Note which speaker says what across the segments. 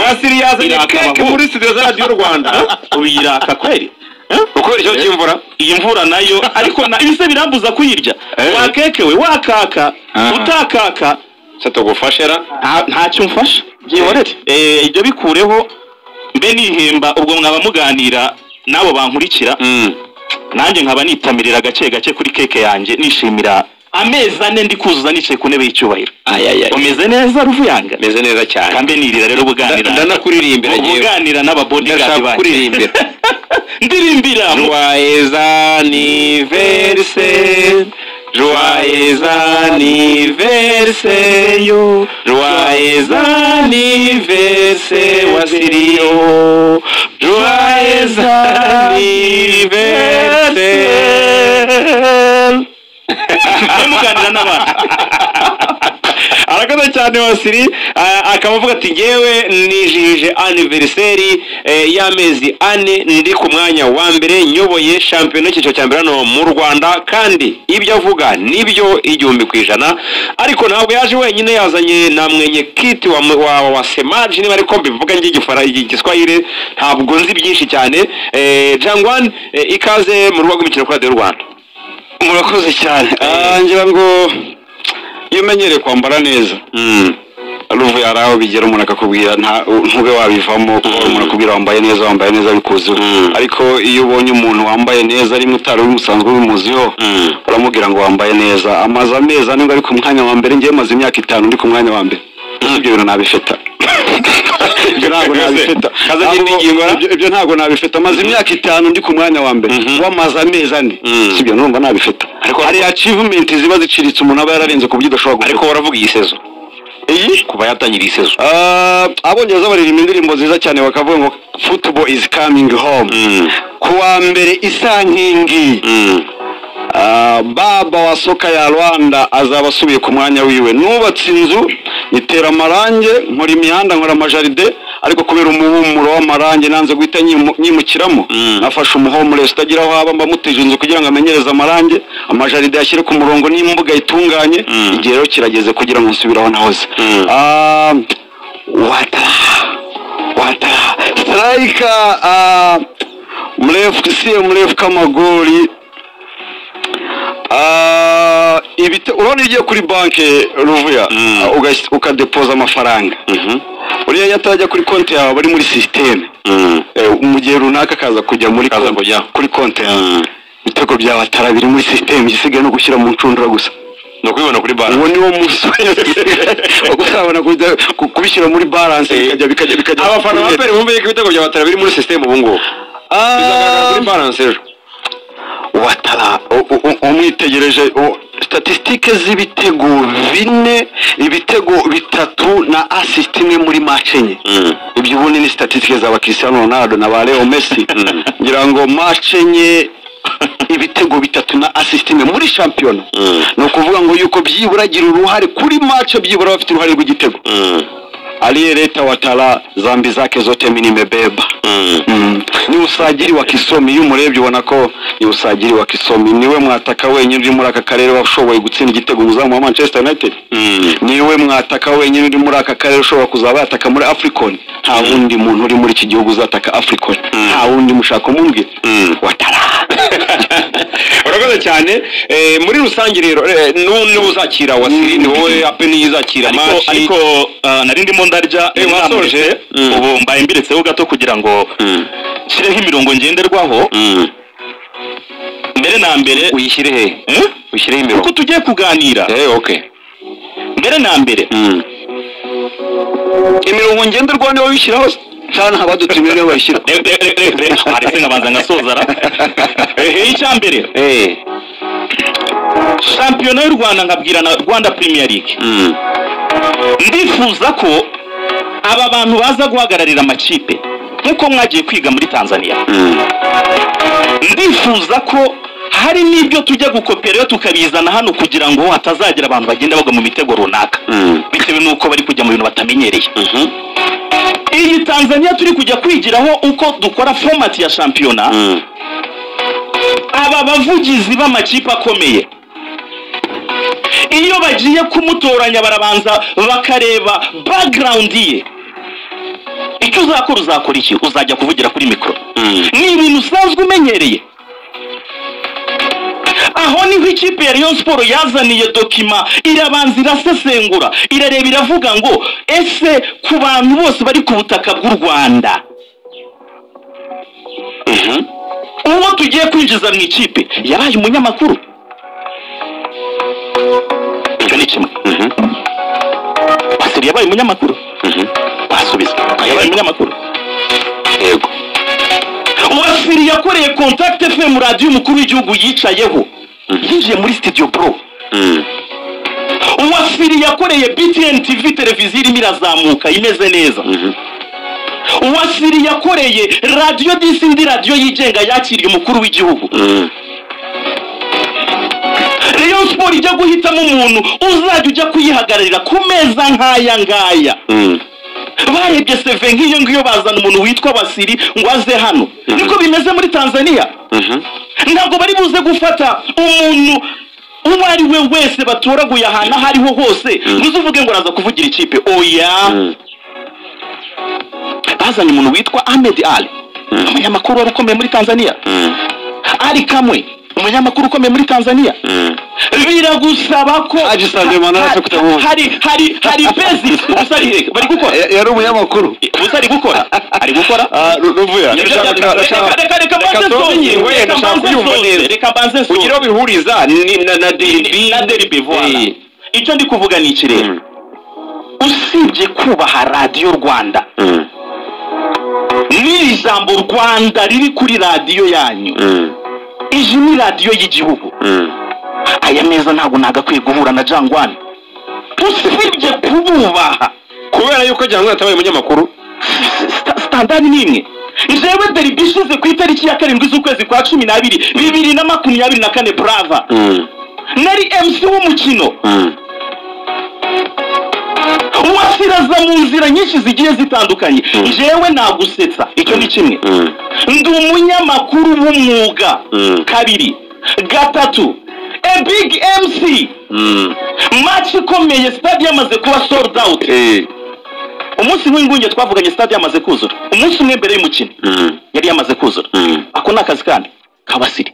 Speaker 1: Wasiri yazanye keke muri studio za Radio Rwanda
Speaker 2: ubiraka kweli
Speaker 1: uko icyo cyimvura
Speaker 2: iyi mvura nayo ariko ibise birambuza kuyirya wakekewe wakaka utakaka
Speaker 1: satogufashera
Speaker 2: ntacyo mfasha byihorere ibyo bikureho mbe nihemba ubwo mwaba muganira nabo bankurikira nanjye nkaba nitamirira gace gace kuri keke yanjye nishimira amezi 4 ndi kuzuza nicaye ku ntebe y'icyubahiro umeze neza Ruvuyanga
Speaker 1: meze neza cyane
Speaker 2: kambe nirira rero buganira
Speaker 1: ndanakuririmbira
Speaker 2: ngiye buganira n'aba bodyguard baje
Speaker 1: kuririmbira
Speaker 2: ndirimbira
Speaker 1: joyeux anniversaire joyeux anniversaire yo joyeux anniversaire Wasirio joyeux anniversaire
Speaker 2: muganira n'abana
Speaker 1: arakaza cyane Wasiri akaba avuga ati ngewe nijije anniversary y'amezi 4 ndi ku mwanya wa mbere nyoboye championnat cyiciro cya mbere no mu Rwanda kandi ibyo avuga nibyo 100%, ariko ntabwo yaje wenyine yazanye na mwenye kiti wa Semaji niba ariko mbivuga igiswahili ntabwo nzi byinshi cyane. Jangwan ikaze mu rugo rw'imikino kwa Radio Rwanda.
Speaker 3: Murakoze cyane ngira ngo yumenyere kwambara neza Ruvuye araho bigera umuntu akakubwira ntube wabivamo kuko umuntu akubwira wambaye neza bikuziho, ariko iyo ubonye umuntu wambaye neza ari mutari umusanzwe bimuziho uramubwira ngo wambaye neza. Amaze amezi 4 ari ku mwanya wa mbere, ngiye maze imyaka 5 ndi ku mwanya wa mbere. Ibyo bintu nabifeta ibyo ntabwo nabifeta ibyo ntabwo nabifeta. Maze imyaka 5 ndi ku mwanya wa mbere wamaze amezi 4 sibyo numva nabifeta. Ariko hari achievement ziba ziciritse umuntu aba yararenze ku buryo udashobora gufata.
Speaker 1: Ariko waravuga iyi sezo kuba yatangira isezo
Speaker 3: abongereza baririmba indirimbo nziza cyane bakavuga ngo football is coming home. Kuwa mbere isankingi baba wa soka ya Rwanda azaba asubiye ku mwanya wiwe. Nubatse inzu itera amarange nkora imihanda nkora amajaride, ariko kubera umuhumuro w'amarange nanze guhita nyimukiramo nafashe umuhomeless utagira aho aba mbamutije inzu kugira ngo amenyereze amarange amajaride yashyire ku murongo n'imbuga itunganye. Igihe rero kirageze kugira ngo nsubiraho nahoze. Wata striker mrefu kama goli urabona igiye kuri banke Ruvuya ukadepoza amafaranga uriya yatajya kuri konti yawe bari muri systeme mu gihe runaka kaza kujya muri kuri konti yawe ibitego byawe atarabiri muri systeme gisigaye no gushyira mu ncundura gusa
Speaker 1: no kubibona kuri balance.
Speaker 3: Uwo ni wo musore ugusabana kubishyira muri balance bikajya
Speaker 1: abafana ba pere bumve ibitego byawe atarabiri muri systeme ubu ngo bizagaragara kuri balance ejo.
Speaker 3: Watara umwitegereje statistike z'ibitego 4 ibitego 3 na assist imwe muri match enye. Ibyo ubone ni statistike za Cristiano Ronaldo na Leo Messi. Ngira ngo match enye ibitego 3 na assist imwe muri champion. No kuvuga ngo yuko byiburagira uruhare kuri match, byibura bafite uruhare rw'igitego. Aliyeleta Watara zambi zake zote mimi nimebeba. Ni usajili wa kisomi, iyo umurebye ubona ko ni usajili wa kisomi. Niwe mwataka wenyine uri muri aka karere washoboye gutsinda igitego muzamu wa Manchester United. Niwe mwataka wenyine uri muri aka karere ushobora kuzaba yataka muri African. Nta wundi muntu uri muri iki gihugu uzataka African. Nta wundi mushaka umumbwe. Watara.
Speaker 1: Urakoze cyane. Muri rusange rero none uzakira Wasiri ni wowe apeni yizakira match.
Speaker 2: Ariko narindimo ndarya
Speaker 1: wasoje
Speaker 2: ubu mbaye mbiretseho gato kugira ngo shireho imirongo ngenderwaho. Mbere na mbere
Speaker 1: uyishyire he uyishyire imirongo
Speaker 2: kuko tugiye kuganira.
Speaker 1: Okay.
Speaker 2: Mbere na mbere
Speaker 3: imirongo ngenderwaho niwe wishyiraho cyane abadutumye niwe bayishyira.
Speaker 2: Aretse ngabanza ngasozara. Icyambere Championnat y'u Rwanda nkabwira na Rwanda Premier League. Ndifuza ko aba bantu baza guhagararira amakipe nkuko mwagiye kwiga muri Tanzania. Ndifuza ko hari n'ibyo tujya gukopera tukabizana hano kugira ngo hatazagira abantu bagenda bagwa mu mitego runaka bitewe nuko bari kujya mu bintu batamenyereye. Iyi Tanzania turi kujya kwigiraho uko dukora format ya championnat. Aba bavugizi b'amakipe akomeye iyo bagiye kumutoranya barabanza bakareba background ye. icyo uzakora iki uzajya kuvugira kuri mikoro ni ibintu usanzwe umenyereye aho niho ikipe ya Rayon Sport yazaniye dokima irabanza irasesengura irareba iravuga ngo ese ku bantu bose bari ku butaka bw'u Rwanda uwo tugiye kwinjiza mu ikipe yabaye umunyamakuru icyo ni kimwe Basiri yabaye umunyamakuru basubiza yabaye umunyamakuru
Speaker 3: yego
Speaker 2: Basiri yakoreye Contact FM radio umukuru w'igihugu yicayeho yinjiye muri Studio Pro Basiri yakoreye BTN TV televiziyo irimo irazamuka imeze neza Basiri yakoreye radio disindi radio yigenga yakiriye umukuru w'igihugu Rayon Sport ijya guhitamo umuntu uzajya ujya kuyihagararira ku meza nkaya ngaya barebye CV nk'iyo ngiyo bazana umuntu witwa Basiri ngo aze hano niko bimeze muri Tanzania ntabwo bari buze gufata umuntu uwo ari we wese batoraguye ahantu aho ariho hose uvuge ngo araza kuvugira ikipe oya bazanye umuntu witwa Ahmed Ali umunyamakuru wari ukomeye muri Tanzania Ali Kamwe umunyamakuru ukomeye muri Tanzania biragusaba ko hari basics usari bari gukora
Speaker 3: yari umunyamakuru
Speaker 2: usari gukora ari gukora
Speaker 3: ruvuya
Speaker 2: reka banze
Speaker 1: ugira bihuriza na derby
Speaker 2: voilà icyo ndi kuvuga ni ikirere usibye kubaha radio Rwanda ni ijambo Rwanda riri kuri radio yanyu iji ni radio y'igihugu aya meza ntabwo nagakwiye guhura na Jangwani usibye kububaha
Speaker 1: kubera yuko Jangwani atabaye umunyamakuru
Speaker 2: standard nimwe jewe derby ishize ku itariki ya 7 z'ukwezi kwa 12 2024 brava nari MC w'umukino wasiraza mu nzira nyinshi zigiye zitandukanye jewe nagusetsa icyo ni kimwe ndi umunyamakuru w'umwuga kabiri gatatu a big MC match ikomeye stade yamaze kuba sold out umunsi w'ingunge twavuganye stade yamaze kuzura umunsi umwe mbere y'umukino yari yamaze kuzura ako nakazi kandi kabasiri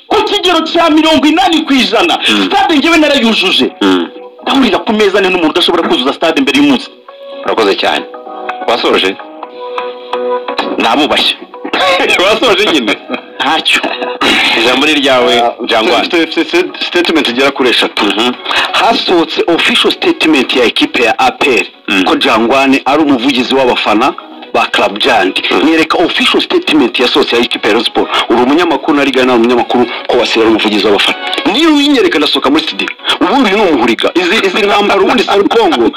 Speaker 2: ku kigero cya 80% stade ngewe narayujuje ndahurira ku meza n'umuntu udashobora kuzuza stade mbere y'umunsi
Speaker 1: urakoze cyane wasoje
Speaker 2: namubashye
Speaker 1: wasoje nyine
Speaker 2: ntacyo
Speaker 1: ijambo ryawe Jangwani
Speaker 3: statement igera kuri 3 hasohotse official statement ya equipe ya APR ko Jangwani ari umuvugizi w'abafana ba Club Giant nyereka official statement ya ya equipe ya Sport uri umunyamakuru narigana umunyamakuru ko wasira umuvugizi w'abafana niyo winyereka nasoka muri studio ubundi ni umuhuriga izi ntambara ubundi Sarupongo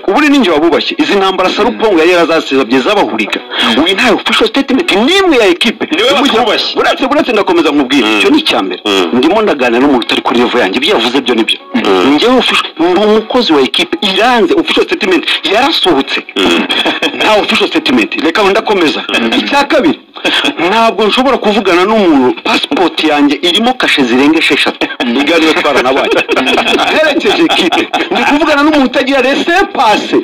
Speaker 3: ubundi ninjye wabubashye izi ntambara Sarupongo yari yarazasezabye z'abahuriga uyu nta official statement nimwe ya equipe
Speaker 1: niwe wabubashye
Speaker 3: buretse ndakomeza nkubwira icyo ni cyambere ndimo ndaganira n'umuntu utari kuri level yanjye byavuze byo nibyo njyewe official umukozi wa equipe iranze official statement yarasohotse nta official statement reka ndakomeza icya kabiri ntabwo nshobora kuvugana n'umuntu passport yanjye irimo kashe zirenga 6 iganiro twara nabaye herekeje equipe ndi kuvugana n'umuntu utagira laissez passer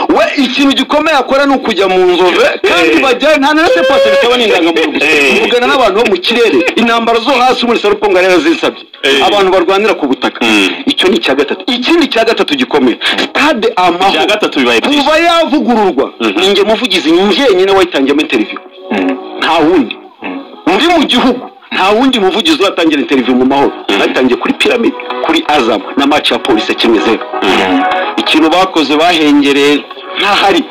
Speaker 3: we ikintu gikomeye akora no kujya mu nzove kandi bajya nta na laissez passer bitaba n'indangamuntu kuvugana n'abantu bo mu kirere intambara zo hasi muri Sarupongo rero zisabye abantu barwanira ku butaka icyo ni cya gatatu ikindi cya gatatu gikomeye stade Amahoro
Speaker 2: cya gatatu bibaye
Speaker 3: kuva yavugururwa ninge muvugizi nyine wayitangiye mu interview nta wundi muri mu gihugu nta wundi muvugizi watangira interview mu Mahoro batangiye kuri Pyramid kuri Azam na match ya police kimeze ikintu bakoze bahengereye ntahari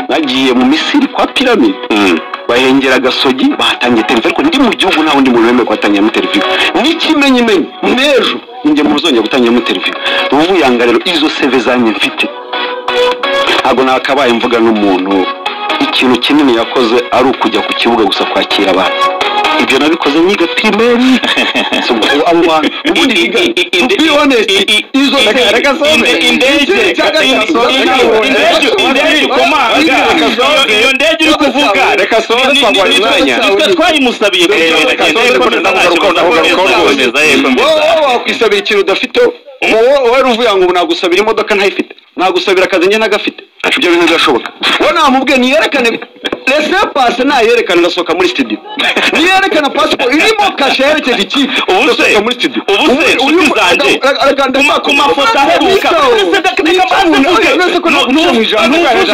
Speaker 3: bagiye mu Misiri kwa Pyramid bahengera Gasogi batangiye interview ariko ndi mu gihugu nta wundi muntu wemeye kwatangira interview n'ikimenyimenyi n'ejo ninge muzongera gutangira interview ubuvuyanga rero izo CV zanye mfite ntabwo nakabaye mvuga n'umuntu ikintu kinini yakoze ari ukujya ku kibuga gusa kwakira abantu ibyo nabikoze nyiga primaire abo bantu ubundi biga izo
Speaker 2: iyo ndege uri kuvuga
Speaker 1: reka soze twagwanye umwanya
Speaker 2: nitwe twayimusabiye
Speaker 3: wowe wakwisabira ikintu udafite wowe uvuga ngo nagusabira imodoka ntayifite nagusabira akazi njye ntagafite ibyo bintu birashoboka wowe namubwiye niyerekane laissez passer nayerekane ndasohoka muri studio niyerekana passport irimo kashe yerekeje ikipe ndasohoka muri studio
Speaker 2: ubuse zanjye ku mafoto aheruka
Speaker 3: nese ko nakunyuze mu ijambo
Speaker 2: nuvuze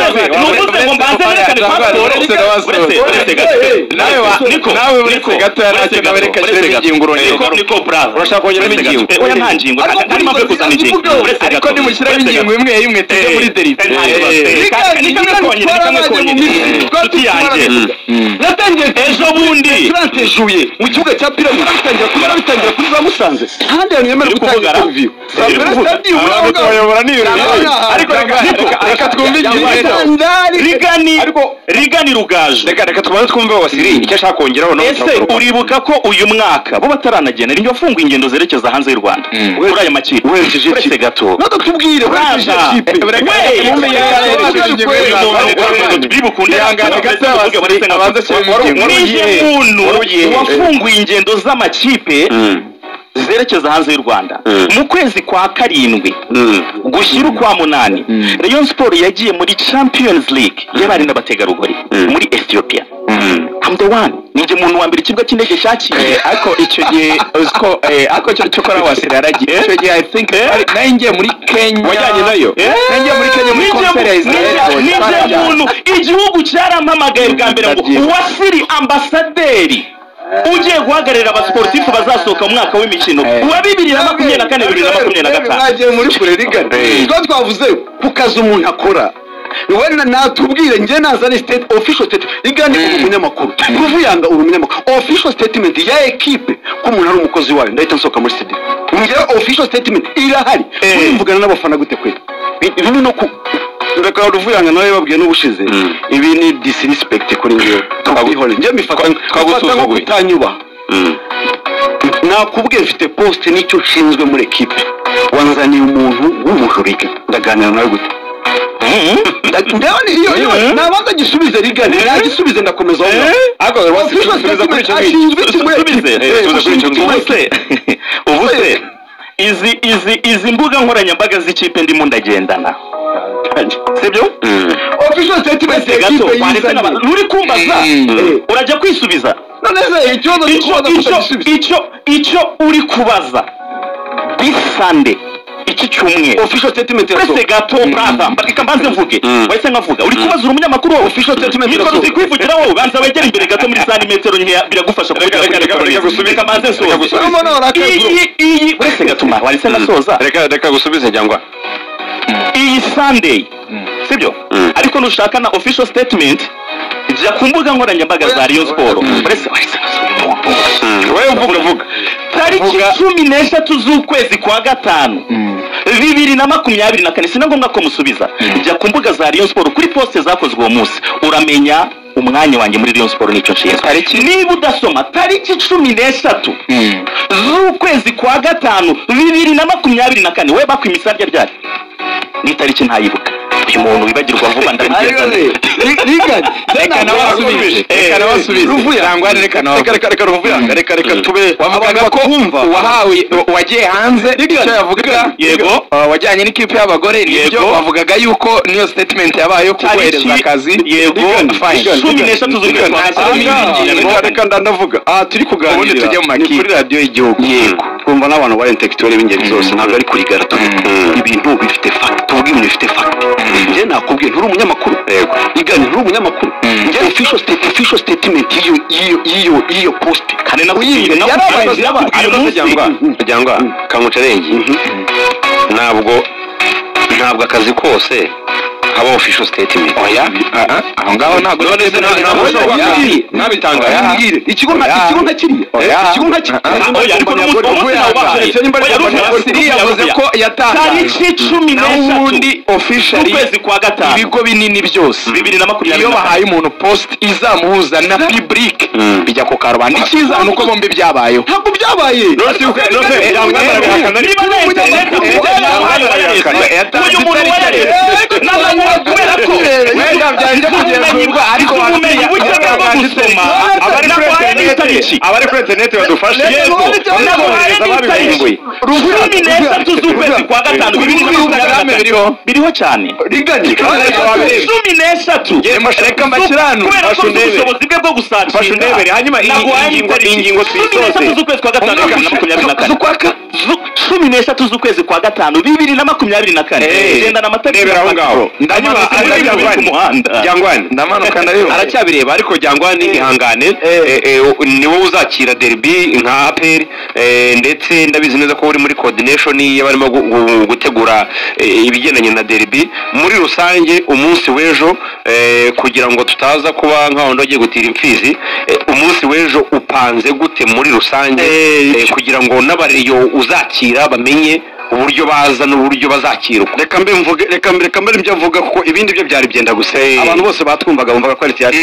Speaker 2: ngo mbanze nerekane passport
Speaker 1: nawe uretse gato yaracyo nawerekanye ingingo
Speaker 2: niko bravo
Speaker 1: urashaka kongeramo ingingo
Speaker 2: oya nta ngingo harimo byo kuzana ingingo
Speaker 1: ariko nimushyiramo ingingo imwe tujye muri derite
Speaker 3: natangiye
Speaker 2: ejo bundi
Speaker 3: turantejuye mu kibuga cya pira bitangira kuri za Musanze kandi yanyemerera gutangira interview
Speaker 1: bayobora n'ibintu ariko reka twumve
Speaker 2: rigani rugaju
Speaker 1: reka tubanze twumve Wasiri icyo ashaka kongeraho
Speaker 2: ese uribuka ko uyu mwaka bo bataranagena niyo funga ingendo zerekeza hanze y'u Rwanda kuri aya makipe uretse gato
Speaker 3: nako tubwire werekeje ikipe
Speaker 2: wafunguye ingendo z'amakipe zerekeza hanze y'u Rwanda mu kwezi kwa karindwi gushyira ukwa munani Rayon Sport yagiye muri Champions League y'abari n'abategarugori muri Ethiopia. I'm the one nije muntu wa mbere ikibuga cy'indege cyakiye
Speaker 1: ariko icyo gihe uziko ariko cyo kora Wasira yaragiye icyo gihe I think nanjye muri Kenya wajyanye nayo nanjye muri Kenya muri concert ya Israel
Speaker 2: nije muntu igihugu cyarampamagaye bwa mbere ngo Wasiri ambassaderi ugiye guhagararira abasportifu bazasohoka mu mwaka w'imikino wa 2024 2025
Speaker 3: mwagiye muri kure rigana twa twavuze kukaza umuntu akora wena natubwire nje nazane state official state igani umunyamakuru kuvuyanga umunyamakuru official statement ya equipe ko umuntu ari umukozi wayo ndahita nsoka muri studio nje official statement irahari mvugana n'abafana gute kwe ibi no ku ndeka ruvuyanga nawe babwiye n'ubushize ibi ni disrespect kuri ngiyo twabihore nje mifata nko kutanyuba nakubwiye mfite poste nicyo nshinzwe muri equipe wanzaniye umuntu w'umujurika ndaganira nawe gute ndabona iyo nabanza gisubize rigane nagisubize ndakomeza
Speaker 1: ariko wasubiza kuri icyo
Speaker 2: ubuse izi mbuga nkoranyambaga z'ikipe ndimo ndagendana sibyo
Speaker 3: official statement
Speaker 2: gato uri kumbaza urajya kwisubiza
Speaker 3: none
Speaker 2: icyo uri kubaza bisande iki cyumwe
Speaker 3: official statement
Speaker 2: presse gato brava mbaka mbanze mvuge wese nkavuga uri kubaza umunyamakuru official statement niko uzi kwivugira wowe banza wegera imbere gato muri santimetero nke biragufasha
Speaker 1: reka gusubika
Speaker 2: mbanze soza iyi presse gato ma wari sena soza
Speaker 1: reka gusubiza cyangwa
Speaker 2: iyi Sunday sibyo ariko nushaka na official statement jya ku mbuga nkoranyambaga za Rayon Sport presse wari sena
Speaker 1: wewe vuga
Speaker 2: tariki 13 z'ukwezi kwa gatanu 2024 sina ngombwa ko musubiza jya ku mbuga za Rayon Sport kuri poste zakozwe uwo munsi uramenya umwanya wanjye muri Rayon Sport nicyo nshinzwe niba udasoma tariki 13 z'ukwezi kwa gatanu 2024 we bakwimisarya ryari ni tariki ntayibuka uyu muntu wibagirwa vuba ndabigeze
Speaker 1: reka nawasubize cyangwa reka ruvuyanga reka tube wavugaga ko wahawe wagiye hanze icyo yavugaga
Speaker 2: yego
Speaker 1: wajyanye n'ikipe y'abagore nibyo wavugaga yuko niyo statement yabaye yo kuguhereza akazi
Speaker 2: yego
Speaker 3: reka ndavuga turi kuganira ni kuri radio y'igihugu yego kumva n'abantu ba intellectual b'ingeri zose ntabwo ari kuri garato ibintu bifite fact tuvuga ibintu bifite fact nje nakubwiye nturi umunyamakuru yego igani nturi umunyamakuru nje official statement iyo post
Speaker 2: kane nakubwiye
Speaker 1: cyangwa kamucerenge ntabwo akazi kose haba official statement
Speaker 3: oya aho ngaho ntabwo
Speaker 1: nabitangaza
Speaker 3: ikigo ntakiriye
Speaker 1: yavuze ko
Speaker 2: tariki 13
Speaker 1: officially
Speaker 2: ukwezi kwa gatanu
Speaker 1: ibigo binini byose
Speaker 2: 2024
Speaker 1: iyo bahaye umuntu post izamuhuza na public bijya ku karubanda icyiza nuko bombi byabayeho
Speaker 3: ntabwo byabaye
Speaker 2: uyu muntu kubera ko
Speaker 3: wenda byanje kugenzurwa ariko
Speaker 2: ubumenyi buke bwo gusoma
Speaker 1: abari kuri internet badufashe
Speaker 2: yego
Speaker 1: n'abohereza babivumbuye
Speaker 2: 13 z'ukwezi kwa gatanu 2023 biriho cyane
Speaker 3: rigani
Speaker 2: 13
Speaker 3: reka mbakirano
Speaker 2: ubushobozi bwe bwo gusatira
Speaker 1: hanyuma ingingo twisoze
Speaker 2: z'ukwezi kwa gatanu 2024 13 z'ukwezi kwa gatanu 2024 genda na matariki
Speaker 1: rebera aho ngaho
Speaker 2: ndanyuma
Speaker 1: Jangwani
Speaker 3: ndamanuka ndayo
Speaker 1: aracyabireba ariko Jangwani ihangane ni wowe uzakira derby nka APR ndetse ndabizi neza ko uri muri coordination y'abarimo gutegura ibigendanye na derby muri rusange umunsi w'ejo kugira ngo tutaza kuba nkaho ndogiye gutira imfizi umunsi w'ejo upanze gute muri rusange kugira ngo n'abariyo uzakira bamenye uburyo baza n'uburyo bazakira
Speaker 3: reka mbe ibyo mvuga kuko ibindi byo byari byenda gusa abantu bose batwumvaga bumvaga ko ari tiyatri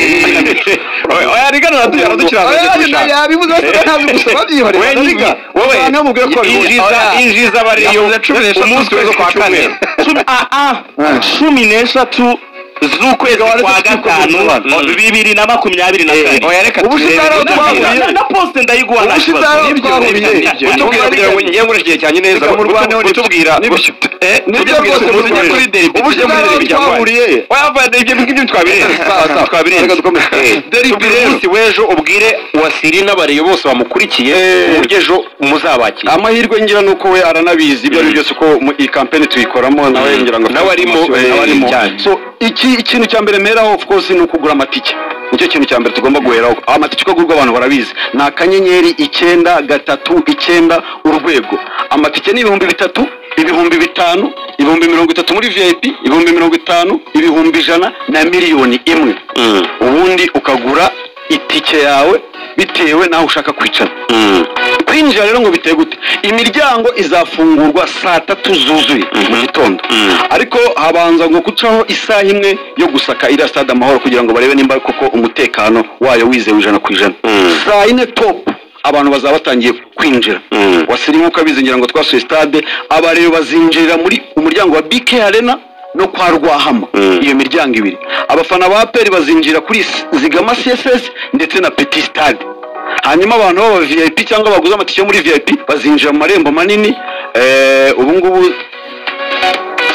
Speaker 1: oya rigana radukira
Speaker 3: yabibuze ntabwo gusaba byihorera riga
Speaker 1: wowe
Speaker 3: namubwiye ko
Speaker 1: injiza bariyo umunsi w'ejo kwa kane
Speaker 2: 13 z'ukwezi kwa gatanu 2024
Speaker 1: oya reka
Speaker 2: na poste ndayiguha
Speaker 1: utubwira kugira ngo ngiye muri igihe cyane neza utubwira umunsi w'ejo ubwire Wasiri n'abariyo bose bamukurikiye uburyo ejo muzabakira
Speaker 3: amahirwe ngira nuko we aranabizi ibyo ari byose ko iyi campaign tuyikoramo nawe ngira ngo
Speaker 1: nawe arimo
Speaker 3: so ikintu cya mbere meraho of course ni ukugura amatike nicyo kintu cya mbere tugomba guheraho amatike agurwa abantu barabizi ni akanyenyeri 939 urwego amatike ni 3,000 ibihumbi 5 ibihumbi 30 muri VIP ibihumbi 50 ibihumbi 100 na miliyoni imwe ubundi ukagura itike yawe bitewe naho ushaka kwicara kwinjira rero ngo biteye gute imiryango izafungurwa saa 3 zuzuye mu gitondo ariko habanza ngo kucaho isaha imwe yo gusaka ira stade amahoro kugira ngo barebe nimba koko umutekano wayo wizewe 100%. Saa 4 top abantu bazaba batangiye kwinjira Wasirimu kabizingira ngo twasuye stade abarebe bazinjirira muri umuryango wa BK Arena no kwa Rwahama iyo miryango ibiri abafana ba APR bazinjira kuri Zigama CSS ndetse na Petit Stade hanyuma abantu baba VIP cyangwa baguze amatike muri VIP bazinjira mu marembo manini ubu ngubu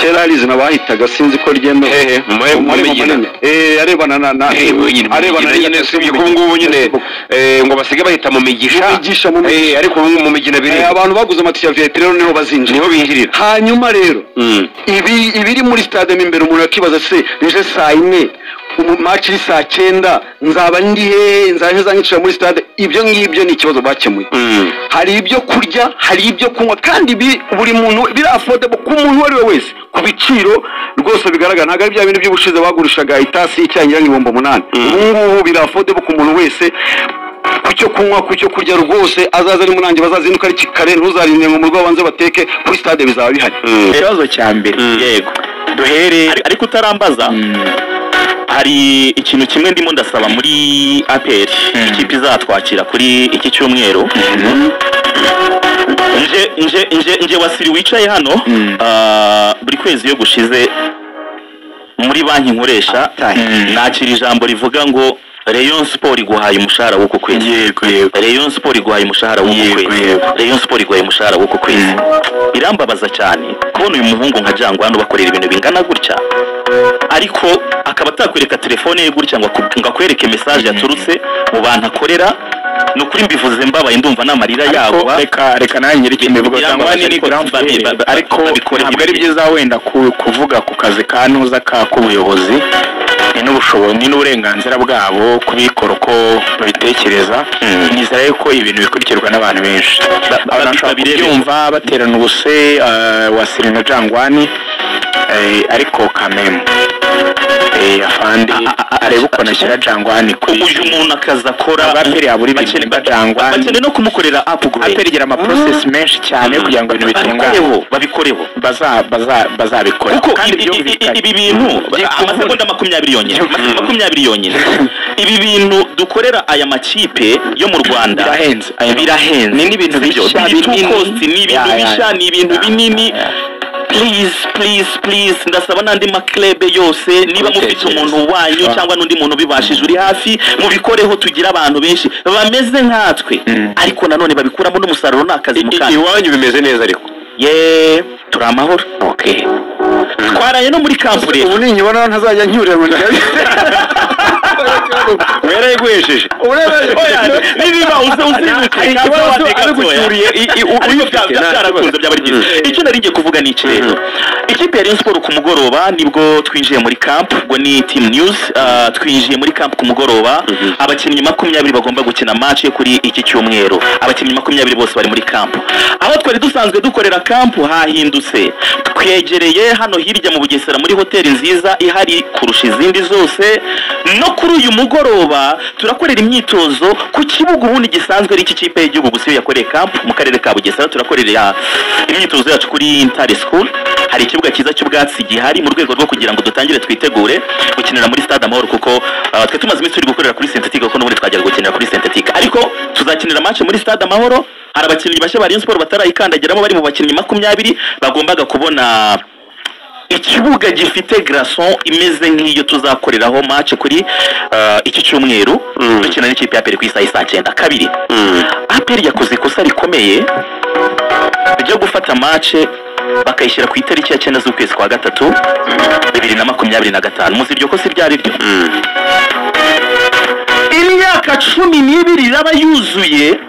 Speaker 3: kera alizina bahitaga sinzi ko ryemewe arebana na
Speaker 1: nyine ngubu nyine ngo basige bahita mu migisha ariko mu migina biri
Speaker 3: abantu baguze amatike ya VIP rero niho bazinjira
Speaker 1: niho binjirira
Speaker 3: hanyuma rero ibiri muri stade imbere umuntu akibaza se nje saa 4 match iri saa 9 nzaba ndihe nzanyicira muri stade ibyo ngibyo ni ikibazo bakemuye hari ibyo kurya hari ibyo kunywa kandi buri muntu biri affordable ku muntu wari wese ku biciro rwose bigaragara ntago ari bya bintu by'ubushize bagurishaga itasi y'icyangira n'ibombo 8 ubu biri affordable ku muntu wese kucyo kunywa kucyo kurya rwose azaza ari munange bazazinuka ari kikare ntuzarinde ngo mu rwo banze bateke kuri stade bizaba bihari
Speaker 4: ikibazo cya mbere
Speaker 2: yego
Speaker 4: duhere
Speaker 2: ariko utarambaza hari ikintu kimwe ndimo ndasaba muri APR ikipe izatwakira kuri iki cyumweru nje Wasiri wicaye hano buri kwezi yo gushize muri banki nkoresha nakira ijambo rivuga ngo Rayon Sport iguhaye umushahara w'uko kwezi Rayon Sport iguhaye umushahara w'uko kwezi Rayon Sport iguhaye umushahara w'uko kwezi irambabaza cyane kubona uyu muhungu nka Jangwani bakorera ibintu bingana gutya ariko akaba atakwereka telefone ye gutya ngo akwereke message yaturutse mu bantu akorera no kuri mbivuze mbabaye ndumva namarira yabo
Speaker 4: reka nanjye ikimevuga Jangwani ni ariko ntabwo ari byiza wenda kuvuga ku kazi ka ntuza k'ubuyobozi n'ubushobozi n'uburenganzira bwabo kubikora uko babitekereza nizera yuko ibintu bikurikirwa n'abantu benshi byumva baterana ubuse Wasiri na Jangwani ariko kameme afandi areba uko nashyira Jangwani
Speaker 2: uyu umuntu akaza akora
Speaker 4: abaperi aburi ibintu Jangwani
Speaker 2: bakene no kumukorera upgrade
Speaker 4: aperigira ama process menshi cyane kugira ngo ibintu bitungane
Speaker 2: babikoreho
Speaker 4: bazabikora
Speaker 2: kandi ibi bintu amasegonda 20 yonyine 20 yonyine ibi bintu dukorera aya makipe yo mu Rwanda birahenze
Speaker 4: ni ibintu bishya
Speaker 2: ni ibintu bishya ni ibintu binini please ndasaba n'andi maklebe yose niba mufite umuntu wanyu cyangwa n'undi muntu bibashije uri hafi mubikoreho tugira abantu benshi bameze nkatwe ariko nanone babikuramo n'umusaruro n'akazi mukanya
Speaker 1: iwanyu bimeze neza ariko
Speaker 2: turi amahoro twaraye no muri kampure
Speaker 3: ubu ninyibona ntazajya ncyurira ngo
Speaker 1: wera yigwesheje
Speaker 2: niba uzibuka ari gucyuriye byarakunze byaba byiza icyo nari ngiye kuvuga ni iki rero ikipe ya Rayon Sport ku mugoroba nibwo twinjiye muri camp ubwo ni team news twinjiye muri camp ku mugoroba abakinnyi 20 bagomba gukina match yo kuri iki cyumweru abakinnyi 20 bose bari muri camp aho twari dusanzwe dukorera camp hahindutse twegereye hano hirya mu Bugesera muri hoteli nziza ihari kurusha izindi zose no kuri uyu mugoroba turakorera imyitozo ku kibuga ubundi gisanzwe ari iki kipe y'igihugu gusa yakoreye camp mu karere ka Bugesera turakorera imyitozo yacu kuri Intare School hari ikibuga cyiza cy'ubwatsi gihari mu rwego rwo kugira ngo dutangire twitegure gukinira muri Stade Amahoro kuko twe tumaze iminsi turi gukorera kuri Synthetic kuko n'ubundi twagera gukinira kuri Synthetic ariko tuzakinira match muri Stade Amahoro hari abakinnyi bashya ba Rayon Sport batarayikandagiramo bari mu bakinnyi 20 bagombaga kubona ikibuga gifite glaçon imeze nk'iyo tuzakoreraho match kuri iki cyumweru dukina n'ikipe ya APR ku isaha 9 kabiri APR yakoze ikosa rikomeye ryo gufata match bakayishyira ku itariki ya 9 z'ukwezi kwa gatatu 2025 muzi iryo kosa ryari ryo imyaka 12 iraba yuzuye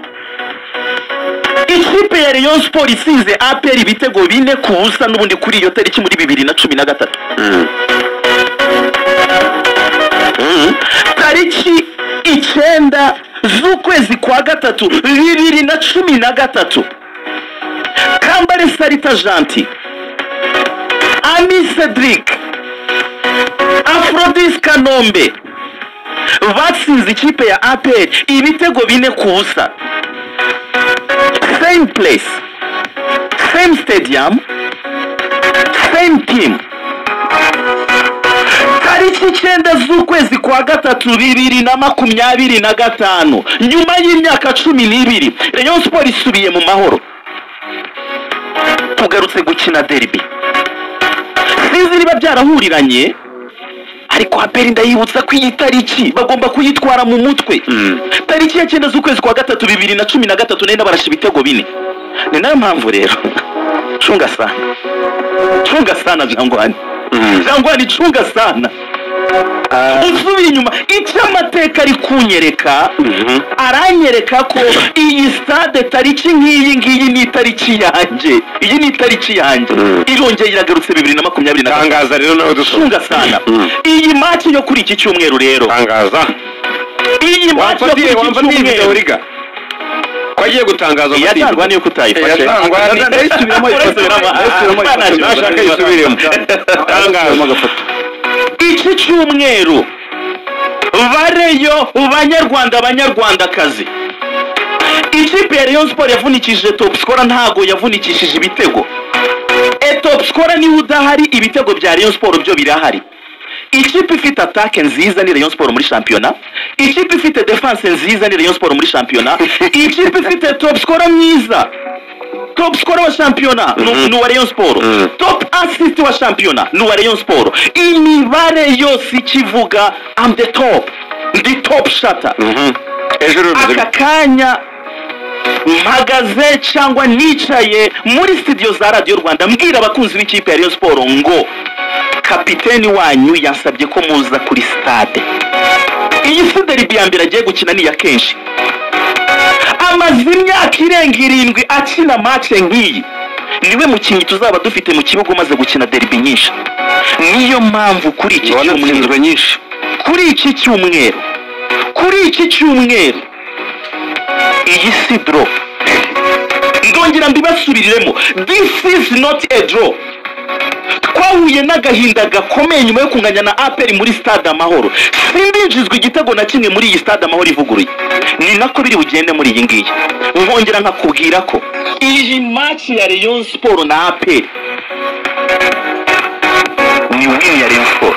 Speaker 2: ikipe ya Rayon Sport isinze APR ibitego 4-0 n'ubundi kuri iyo tariki muri 2013 tariki 9 z'ukwezi kwa gatatu 2013 Kambale Sarita Gentil Ami Cedric Aphrodis Kanombe batsinze ikipe ya APR ibitego 4-0 same place same stadium same team tariki 9 z'ukwezi kwa gatatu 2025 nyuma y'imyaka 12 Rayon Sport isubiye mu mahoro tugarutse gukina derby sinzi niba byarahuriranye ariko APR ndayibutsa ko iyi tariki bagomba kuyitwara mu mutwe tariki ya 9 z'ukwezi kwa gatatu 2013 nenda barasha ibitego 4 ni nayo mpamvu rero chunga sana Jangwani chunga sana usubiye inyuma icyo amateka ari kunyereka aranyereka ko iyi stade tariki nk'iyi ni itariki yanjye iyi ni itariki yanjye irongeye iragarutse 2020
Speaker 1: tangaza rero nawe
Speaker 2: dusunga sana iyi match yo kuri iki cyumweru rero
Speaker 1: tangaza
Speaker 2: iyi match yo kuri iki cyumweru
Speaker 1: kwagiye gutangaza
Speaker 2: yatangwa niyo kutayifashe
Speaker 3: ndayisubiramo
Speaker 1: nashaka yisubiremo tangaza
Speaker 2: iki cyumweru bareyo banyarwandakazi ikipe ya Rayon Sport yavunikishije top scorer ntago yavunikishije ibitego top scorer ni udahari ibitego bya Rayon Sport byo birahari ikipe ifite attaque nziza ni Rayon Sport muri championnat ikipe ifite defense nziza ni Rayon Sport muri championnat ikipe ifite top scorer mwiza top scorer wa championnat n'uwa Rayon Sport top assist wa championnat n'uwa Rayon Sport imibare yose ikivuga am the top shatter aka kanya mpagaze cyangwa nicaye muri studio za Radio Rwanda mbwira abakunzi b'ikipe ya Rayon Sport ngo kapiteni wanyu yansabye ko muza kuri stade iyi derby ya mbere agiye gukina ni ya kenshi amaze imyaka irenga 7 akina match nk'iyi niwe mukinnyi tuzaba dufite mu kibuga maze gukina derby nyinshi niyo mpamvu kuri iki cyumweru nyinshi kuri iki cyumweru iyi si draw ndongera mbibasubiriremo this is not a draw twahuye n'agahinda gakomeye nyuma yo kunganya na APR muri Stade Amahoro simbinjizwe igitego na kimwe muri iyi Stade Amahoro ivuguruye ni nako biri bugende muri iyi ngiyi nkongera nkakubwira ko iyi match ya Rayon Sport na APR ni win ya Rayon Sport